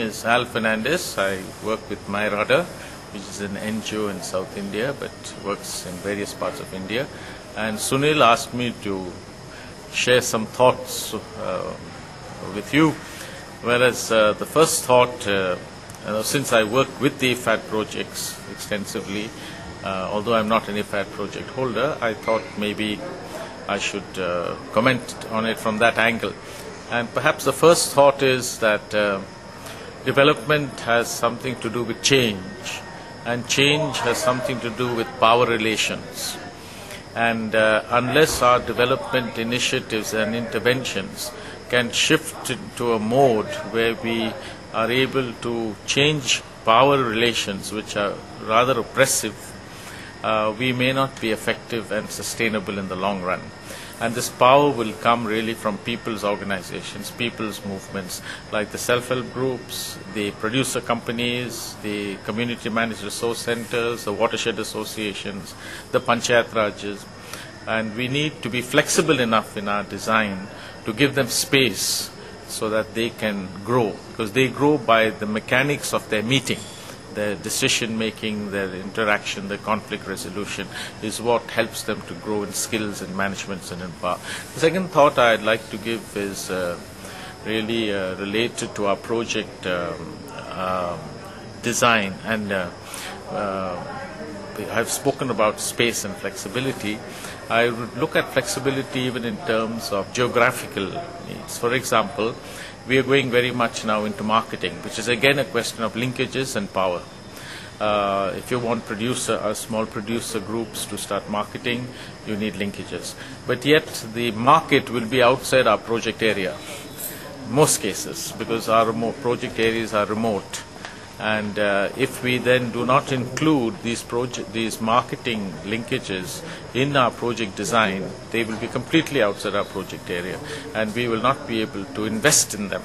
is Al Fernandez. I work with MYRADA, which is an NGO in South India, but works in various parts of India. And Sunil asked me to share some thoughts with you. Whereas the first thought, since I work with the IFAD projects extensively, although I'm not an IFAD project holder, I thought maybe I should comment on it from that angle. And perhaps the first thought is that development has something to do with change, and change has something to do with power relations. And unless our development initiatives and interventions can shift into a mode where we are able to change power relations, which are rather oppressive, we may not be effective and sustainable in the long run. And this power will come really from people's organizations, people's movements, like the self-help groups, the producer companies, the community managed resource centers, the watershed associations, the panchayat rajas. And we need to be flexible enough in our design to give them space so that they can grow, because they grow by the mechanics of their meeting. Their decision making, their interaction, their conflict resolution is what helps them to grow in skills and management and in power. The second thought I'd like to give is really related to our project design. And I've spoken about space and flexibility. I would look at flexibility even in terms of geographical needs. For example, we are going very much now into marketing, which is again a question of linkages and power. If you want small producer groups to start marketing, you need linkages. But yet the market will be outside our project area, in most cases, because our project areas are remote. And if we then do not include these marketing linkages in our project design, they will be completely outside our project area, and we will not be able to invest in them.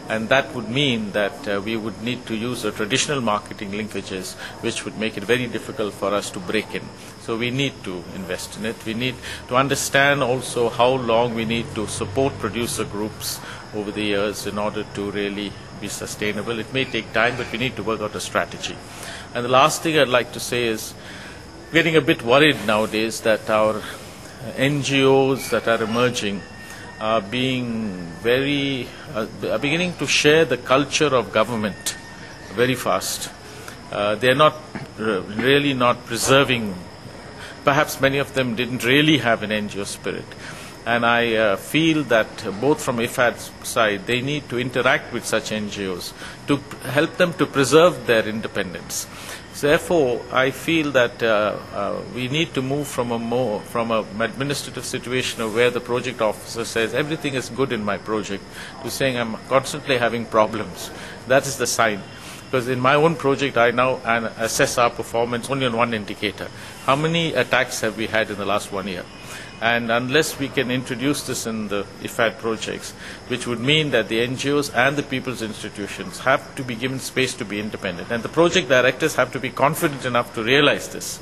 And that would mean that we would need to use the traditional marketing linkages, which would make it very difficult for us to break in. So we need to invest in it. We need to understand also how long we need to support producer groups over the years in order to really be sustainable. It may take time, but we need to work out a strategy. And the last thing I'd like to say is, getting a bit worried nowadays that our NGOs that are emerging are beginning to share the culture of government very fast. They're not really not preserving. Perhaps many of them didn't really have an NGO spirit. And I feel that both from IFAD's side, they need to interact with such NGOs to help them to preserve their independence. So therefore, I feel that we need to move from an administrative situation of where the project officer says everything is good in my project to saying I'm constantly having problems. That is the sign. Because in my own project, I now assess our performance only on one indicator. How many attacks have we had in the last 1 year? And unless we can introduce this in the IFAD projects, which would mean that the NGOs and the people's institutions have to be given space to be independent, and the project directors have to be confident enough to realize this,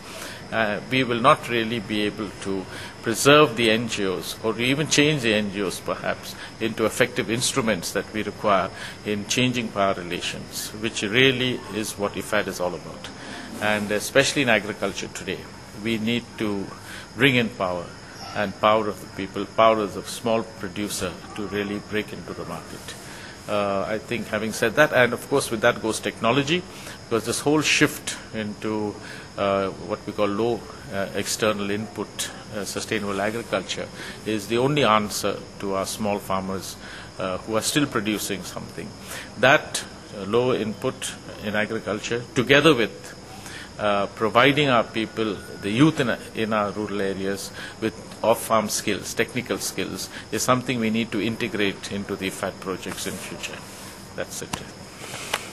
we will not really be able to preserve the NGOs or even change the NGOs perhaps into effective instruments that we require in changing power relations, which really is what IFAD is all about. And especially in agriculture today, we need to bring in power, and power of the people, power of the small producer to really break into the market. I think having said that, and of course with that goes technology, because this whole shift into what we call low external input sustainable agriculture is the only answer to our small farmers who are still producing something. That low input in agriculture, together with providing our people, the youth in our rural areas with off-farm skills, technical skills, is something we need to integrate into the IFAD projects in future. That's it.